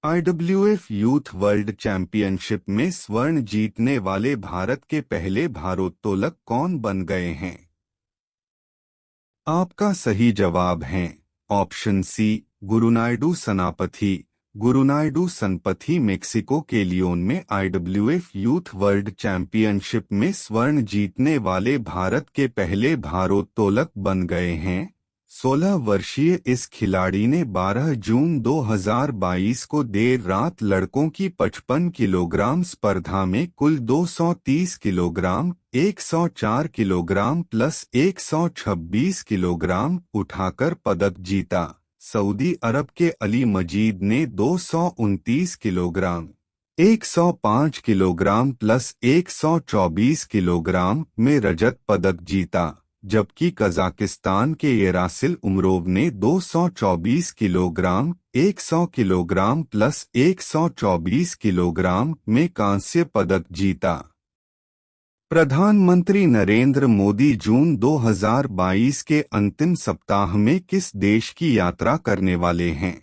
IWF youth world championship में स्वर्ण जीतने वाले भारत के पहले भारोत्तोलक कौन बन गए हैं? आपका सही जवाब है ऑप्शन सी गुरुनायडू सनापथी। गुरुनायडू सनपथी मेक्सिको के लियोन में IWF यूथ वर्ल्ड चैंपियनशिप में स्वर्ण जीतने वाले भारत के पहले भारोत्तोलक बन गए हैं। 16 वर्षीय इस खिलाड़ी ने 12 जून 2022 को देर रात लड़कों की 55 किलोग्राम स्पर्धा में कुल 230 किलोग्राम, 104 किलोग्राम प्लस 126 किलोग्राम उठाकर पदक जीता। सऊदी अरब के अली मजीद ने 229 किलोग्राम, 105 किलोग्राम प्लस 124 किलोग्राम में रजत पदक जीता, जबकि कजाकिस्तान के येरासिल उमरोव ने 224 किलोग्राम, 100 किलोग्राम प्लस 124 किलोग्राम में कांस्य पदक जीता। प्रधानमंत्री नरेंद्र मोदी जून 2022 के अंतिम सप्ताह में किस देश की यात्रा करने वाले हैं?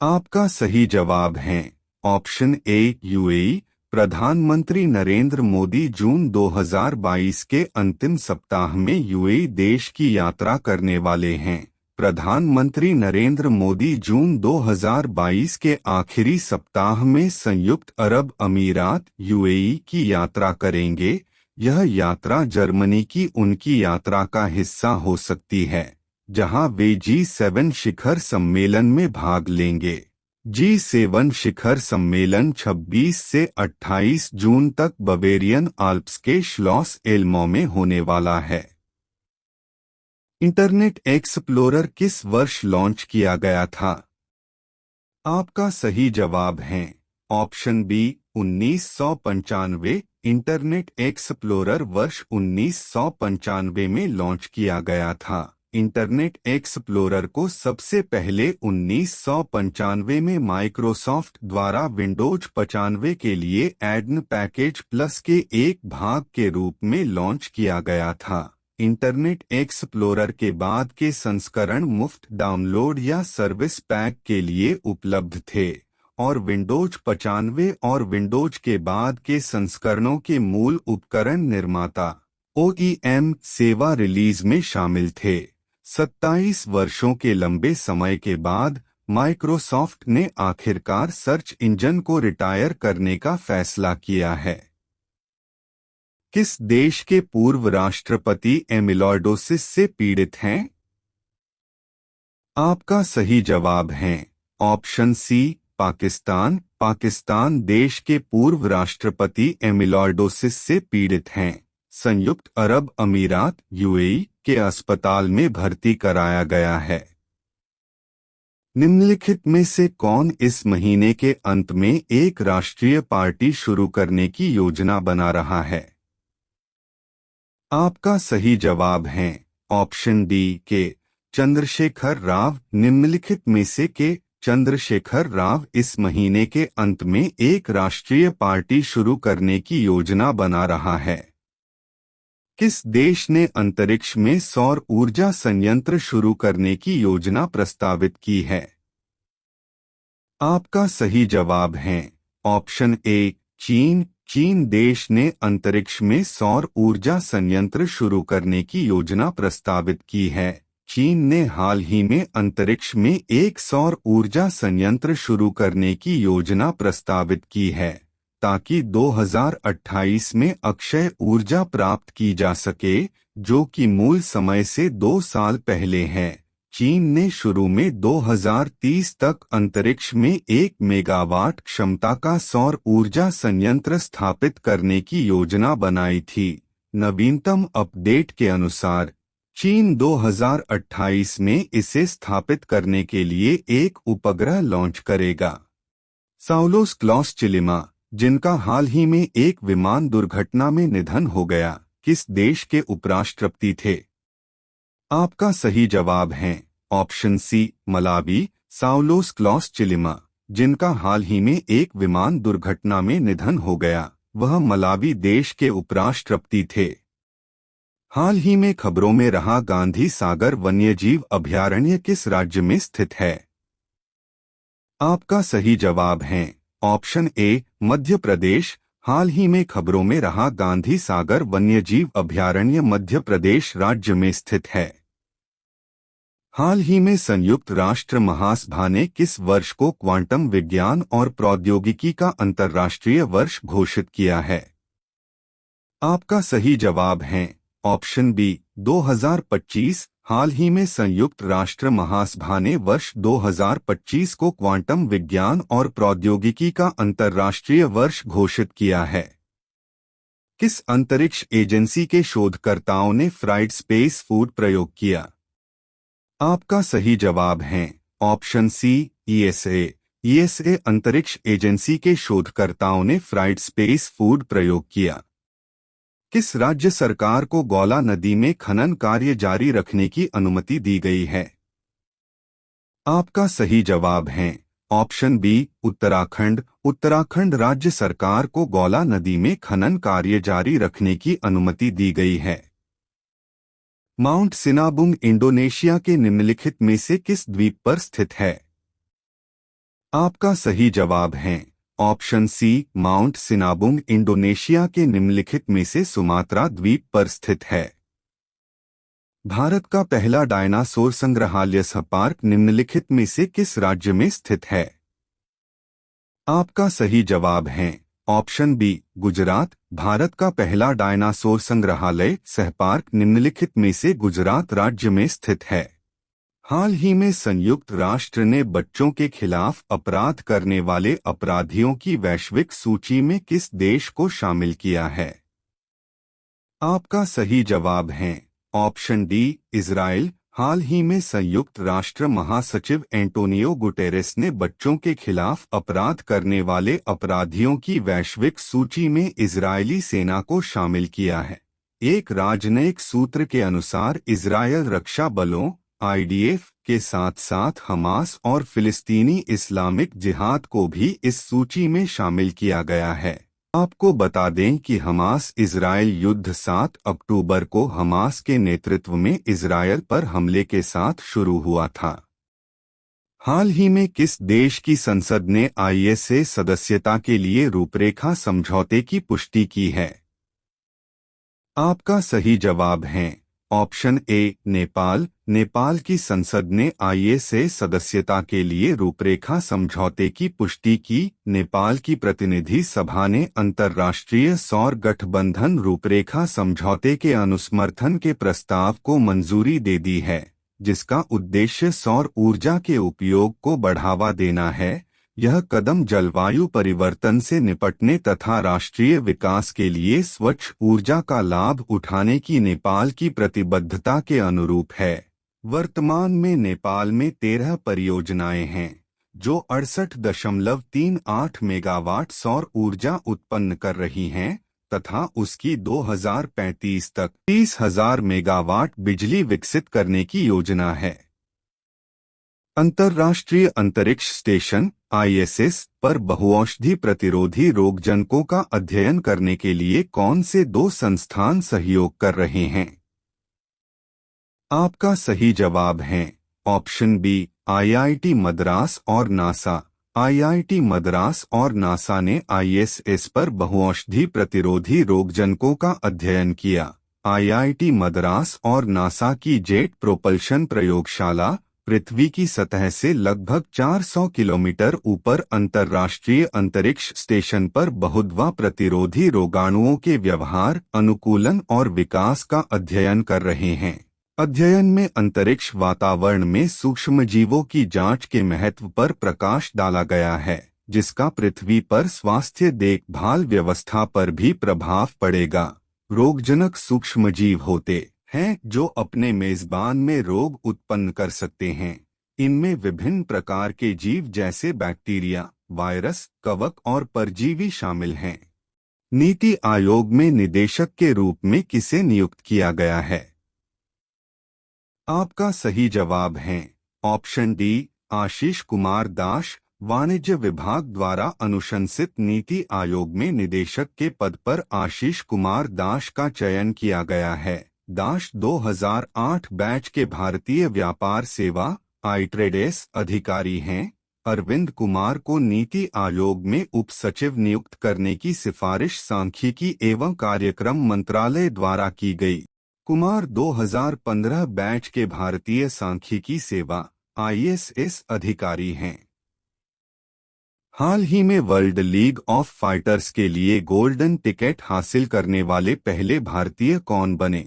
आपका सही जवाब है ऑप्शन ए यूएई। प्रधानमंत्री नरेंद्र मोदी जून 2022 के अंतिम सप्ताह में यूएई देश की यात्रा करने वाले हैं। प्रधानमंत्री नरेंद्र मोदी जून 2022 के आखिरी सप्ताह में संयुक्त अरब अमीरात यूएई की यात्रा करेंगे। यह यात्रा जर्मनी की उनकी यात्रा का हिस्सा हो सकती है, जहां वे G7 शिखर सम्मेलन में भाग लेंगे। G7 शिखर सम्मेलन 26 से 28 जून तक बवेरियन आल्प्स के श्लॉस एल्मो में होने वाला है। इंटरनेट एक्सप्लोरर किस वर्ष लॉन्च किया गया था? आपका सही जवाब है ऑप्शन बी 1995। इंटरनेट एक्सप्लोरर वर्ष 1995 में लॉन्च किया गया था। इंटरनेट एक्सप्लोरर को सबसे पहले 1995 में माइक्रोसॉफ्ट द्वारा विंडोज 95 के लिए एडन पैकेज प्लस के एक भाग के रूप में लॉन्च किया गया था। इंटरनेट एक्सप्लोरर के बाद के संस्करण मुफ्त डाउनलोड या सर्विस पैक के लिए उपलब्ध थे, और विंडोज 95 और विंडोज के बाद के संस्करणों के मूल उपकरण निर्माता OEM सेवा रिलीज में शामिल थे। 27 वर्षों के लंबे समय के बाद माइक्रोसॉफ्ट ने आखिरकार सर्च इंजन को रिटायर करने का फैसला किया है। किस देश के पूर्व राष्ट्रपति एमिलॉइडोसिस से पीड़ित हैं? आपका सही जवाब है ऑप्शन सी पाकिस्तान। पाकिस्तान देश के पूर्व राष्ट्रपति एमिलॉइडोसिस से पीड़ित हैं। संयुक्त अरब अमीरात यूएई के अस्पताल में भर्ती कराया गया है। निम्नलिखित में से कौन इस महीने के अंत में एक राष्ट्रीय पार्टी शुरू करने की योजना बना रहा है? आपका सही जवाब है ऑप्शन डी के चंद्रशेखर राव। निम्नलिखित में से के चंद्रशेखर राव इस महीने के अंत में एक राष्ट्रीय पार्टी शुरू करने की योजना बना रहा है। किस देश ने अंतरिक्ष में सौर ऊर्जा संयंत्र शुरू करने की योजना प्रस्तावित की है? आपका सही जवाब है ऑप्शन ए चीन। चीन देश ने अंतरिक्ष में सौर ऊर्जा संयंत्र शुरू करने की योजना प्रस्तावित की है। चीन ने हाल ही में अंतरिक्ष में एक सौर ऊर्जा संयंत्र शुरू करने की योजना प्रस्तावित की है, ताकि 2028 में अक्षय ऊर्जा प्राप्त की जा सके, जो कि मूल समय से 2 साल पहले है। चीन ने शुरू में 2030 तक अंतरिक्ष में 1 मेगावाट क्षमता का सौर ऊर्जा संयंत्र स्थापित करने की योजना बनाई थी। नवीनतम अपडेट के अनुसार चीन 2028 में इसे स्थापित करने के लिए एक उपग्रह लॉन्च करेगा। साउलोस क्लॉस चिलिमा, जिनका हाल ही में एक विमान दुर्घटना में निधन हो गया, किस देश के उपराष्ट्रपति थे? आपका सही जवाब है option C Malawi. Saulos Klaus Chilima, जिनका हाल ही में एक विमान दुर्घटना में निधन हो गया, वह मलावी देश के उपराष्ट्रपति थे। हाल ही में खबरों में रहा गांधी सागर वन्यजीव अभयारण्य किस राज्य में स्थित है? आपका सही जवाब है ऑप्शन ए मध्य प्रदेश। हाल ही में खबरों में रहा गांधी सागर वन्यजीव अभयारण्य मध्य प्रदेश राज्य में स्थित है। हाल ही में संयुक्त राष्ट्र महासभा ने किस वर्ष को क्वांटम विज्ञान और प्रौद्योगिकी का अंतर्राष्ट्रीय वर्ष घोषित किया है? आपका सही जवाब है ऑप्शन बी 2025। हाल ही में संयुक्त राष्ट्र महासभा ने वर्ष 2025 को क्वांटम विज्ञान और प्रौद्योगिकी का अंतर्राष्ट्रीय वर्ष घोषित किया है। किस अंतरिक्ष एजेंसी के शोधकर्ताओं ने फ्राइड स्पेस फूड प्रयोग किया? आपका सही जवाब है ऑप्शन सी ईएसए। ईएसए अंतरिक्ष एजेंसी के शोधकर्ताओं ने फ्राइड स्पेस फूड प्रयोग किया। किस राज्य सरकार को गौला नदी में खनन कार्य जारी रखने की अनुमति दी गई है? आपका सही जवाब है ऑप्शन बी उत्तराखंड। उत्तराखंड राज्य सरकार को गौला नदी में खनन कार्य जारी रखने की अनुमति दी गई है। माउंट सिनाबुंग इंडोनेशिया के निम्नलिखित में से किस द्वीप पर स्थित है? आपका सही जवाब है option C mount Sinabung Indonesia के निम्नलिखित में से सुमात्रा द्वीप पर स्थित है। भारत का पहला डायनासोर संग्रहालय सह पार्क निम्नलिखित में से किस राज्य में स्थित है? आपका सही जवाब है ऑप्शन बी गुजरात। भारत का पहला डायनासोर संग्रहालय सह पार्क निम्नलिखित में से गुजरात राज्य में स्थित है। हाल ही में संयुक्त राष्ट्र ने बच्चों के खिलाफ अपराध करने वाले अपराधियों की वैश्विक सूची में किस देश को शामिल किया है? आपका सही जवाब है ऑप्शन डी इजराइल। हाल ही में संयुक्त राष्ट्र महासचिव एंटोनियो गुटेरेस ने बच्चों के खिलाफ अपराध करने वाले अपराधियों की वैश्विक सूची में इजरायली सेना को शामिल किया है। एक राजनयिक सूत्र के अनुसार इजरायल रक्षा बलों आईडीएफ के साथ साथ हमास और फिलिस्तीनी इस्लामिक जिहाद को भी इस सूची में शामिल किया गया है। आपको बता दें कि हमास इजरायल युद्ध 7 अक्टूबर को हमास के नेतृत्व में इजरायल पर हमले के साथ शुरू हुआ था। हाल ही में किस देश की संसद ने आईएसए सदस्यता के लिए रूपरेखा समझौते की पुष्टि की है? आपका सही जवाब है ऑप्शन ए नेपाल। नेपाल की संसद ने आईएसए सदस्यता के लिए रूपरेखा समझौते की पुष्टि की। नेपाल की प्रतिनिधि सभा ने अंतर्राष्ट्रीय सौर गठबंधन रूपरेखा समझौते के अनुसमर्थन के प्रस्ताव को मंजूरी दे दी है, जिसका उद्देश्य सौर ऊर्जा के उपयोग को बढ़ावा देना है। यह कदम जलवायु परिवर्तन से निपटने तथा राष्ट्रीय विकास के लिए स्वच्छ ऊर्जा का लाभ उठाने की नेपाल की प्रतिबद्धता के अनुरूप है। वर्तमान में नेपाल में 13 परियोजनाएं हैं जो 68.38 मेगावाट सौर ऊर्जा उत्पन्न कर रही हैं तथा उसकी 2035 तक 30,000 मेगावाट बिजली विकसित करने की योजना है। अंतर्राष्ट्रीय अंतरिक्ष स्टेशन आईएसएस पर बहुऔषधि प्रतिरोधी रोगजनकों का अध्ययन करने के लिए कौन से 2 संस्थान सहयोग कर रहे हैं? आपका सही जवाब है ऑप्शन बी आईआईटी मद्रास और नासा। आईआईटी मद्रास और नासा ने आईएसएस पर बहुऔषधि प्रतिरोधी रोगजनकों का अध्ययन किया। आईआईटी मद्रास और नासा की जेट प्रोपल्शन प्रयोगशाला पृथ्वी की सतह से लगभग 400 किलोमीटर ऊपर अंतर्राष्ट्रीय अंतरिक्ष स्टेशन पर बहुधवा प्रतिरोधी रोगाणुओं के व्यवहार, अनुकूलन और विकास का अध्ययन कर रहे हैं। अध्ययन में अंतरिक्ष वातावरण में सूक्ष्मजीवों की जांच के महत्व पर प्रकाश डाला गया है, जिसका पृथ्वी पर स्वास्थ्य देखभाल व्यवस्था पर भी प्रभाव पड़ेगा। रोगजनक सूक्ष्मजीव होते हैं जो अपने मेजबान में रोग उत्पन्न कर सकते हैं। इनमें विभिन्न प्रकार के जीव जैसे बैक्टीरिया, वायरस, कवक और परजीवी शामिल हैं। नीति आयोग में निदेशक के रूप में किसे नियुक्त किया गया है? आपका सही जवाब है ऑप्शन डी आशीष कुमार दास। वाणिज्य विभाग द्वारा अनुशंसित नीति आयोग में निदेशक के पद पर आशीष कुमार दास का चयन किया गया है। दास 2008 बैच के भारतीय व्यापार सेवा आईट्रेडेस अधिकारी हैं। अरविंद कुमार को नीति आयोग में उप सचिव नियुक्त करने की सिफारिश सांख्यिकी एवं कार्यक्रम मंत्रालय द्वारा की गई। कुमार 2015 बैच के भारतीय सांख्यिकी सेवा ISS अधिकारी हैं। हाल ही में वर्ल्ड लीग ऑफ फाइटर्स के लिए गोल्डन टिकट हासिल करने वाले पहले भारतीय कौन बने?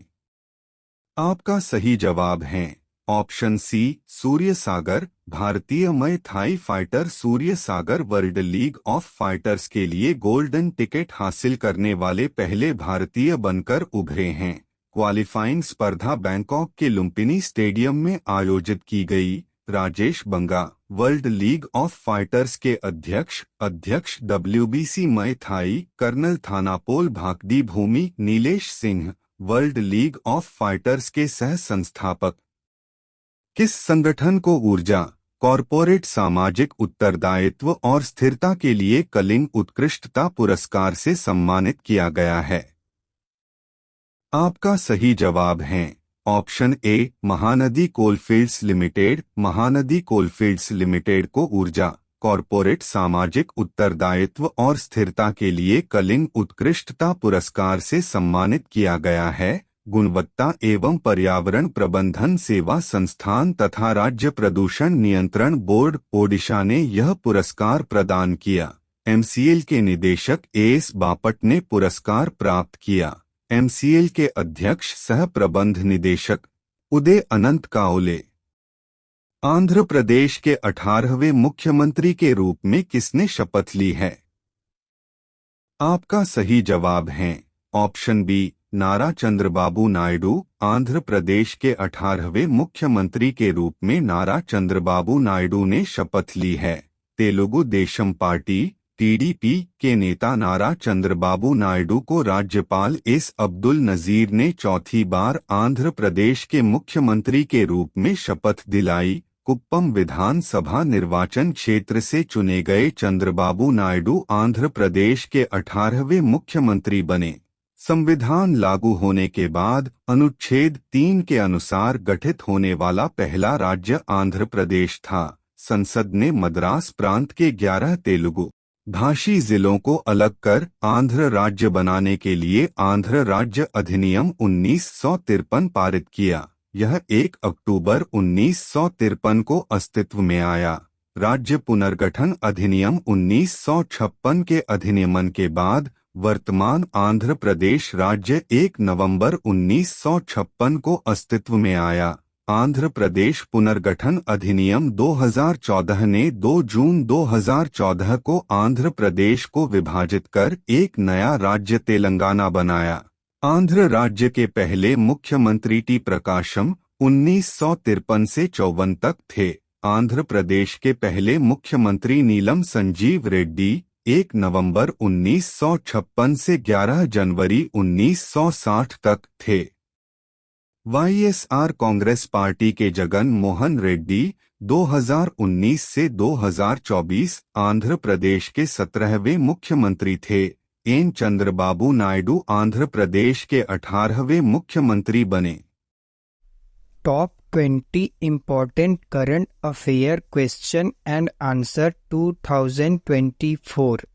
आपका सही जवाब है ऑप्शन सी सूर्य सागर। भारतीय Muay Thai fighter Surya Sagar world league of fighters के लिए गोल्डन टिकट हासिल करने वाले पहले भारतीय बनकर उभरे हैं। क्वालिफाइंग स्पर्धा बैंकॉक के लुम्पिनी स्टेडियम में आयोजित की गई। Rajesh Banga world league of fighters के अध्यक्ष WBC Muay Thai colonel Thanapol Bhakdibhumi Nilesh Singh world league of fighters के सह संस्थापक। किस संगठन को ऊर्जा, कॉरपोरेट सामाजिक उत्तरदायित्व और स्थिरता के लिए कलिंग उत्कृष्टता पुरस्कार से सम्मानित किया गया है? आपका सही जवाब है option A Mahanadi coalfields limited. Mahanadi coalfields limited को ऊर्जा, कॉरपोरेट सामाजिक उत्तरदायित्व और स्थिरता के लिए कलिंग उत्कृष्टता पुरस्कार से सम्मानित किया गया है। गुणवत्ता एवं पर्यावरण प्रबंधन सेवा संस्थान तथा राज्य प्रदूषण नियंत्रण बोर्ड ओडिशा ने यह पुरस्कार प्रदान किया। MCL के निदेशक AS बापट ने पुरस्कार प्राप्त किया। MCL के अध्यक्ष सह प्रबंध निदेशक उदय अनंत काओले। आंध्र प्रदेश के 18वें मुख्यमंत्री के रूप में किसने शपथ ली है? आपका सही जवाब है ऑप्शन बी नारा चंद्रबाबू नायडू। आंध्र प्रदेश के 18वें मुख्यमंत्री के रूप में नारा चंद्रबाबू नायडू ने शपथ ली है। तेलुगु देशम पार्टी TDP के नेता नारा चंद्रबाबू नायडू को राज्यपाल S अब्दुल नजीर ने चौथी बार आंध्र प्रदेश के मुख्यमंत्री के रूप में शपथ दिलाई। कुप्पम विधानसभा निर्वाचन क्षेत्र से चुने गए चंद्रबाबू नायडू आंध्र प्रदेश के 18वें मुख्यमंत्री बने। संविधान लागू होने के बाद अनुच्छेद 3 के अनुसार गठित होने वाला पहला राज्य आंध्र प्रदेश था। संसद ने मद्रास प्रांत के 11 तेलुगु भाषी जिलों को अलग कर आंध्र राज्य बनाने के लिए आंध्र राज्य अधिनियम 1953 पारित किया। यह 1 अक्टूबर 1953 को अस्तित्व में आया। राज्य पुनर्गठन अधिनियम 1956 के अधिनियमन के बाद वर्तमान आंध्र प्रदेश राज्य 1 नवंबर 1956 को अस्तित्व में आया। आंध्र प्रदेश पुनर्गठन अधिनियम 2014 ने 2 जून 2014 को आंध्र प्रदेश को विभाजित कर एक नया राज्य तेलंगाना बनाया। आंध्र राज्य के पहले मुख्यमंत्री T प्रकाशम 1953 से 54 तक थे। आंध्र प्रदेश के पहले मुख्यमंत्री नीलम संजीव रेड्डी 1 नवंबर 1956 से 11 जनवरी 1960 तक थे। YSR कांग्रेस पार्टी के जगन मोहन रेड्डी 2019 से 2024 आंध्र प्रदेश के 17वें मुख्यमंत्री थे। एन चंद्रबाबू नायडू आंध्र प्रदेश के 18वें मुख्यमंत्री बने। Top 20 important current affair question and answer 2024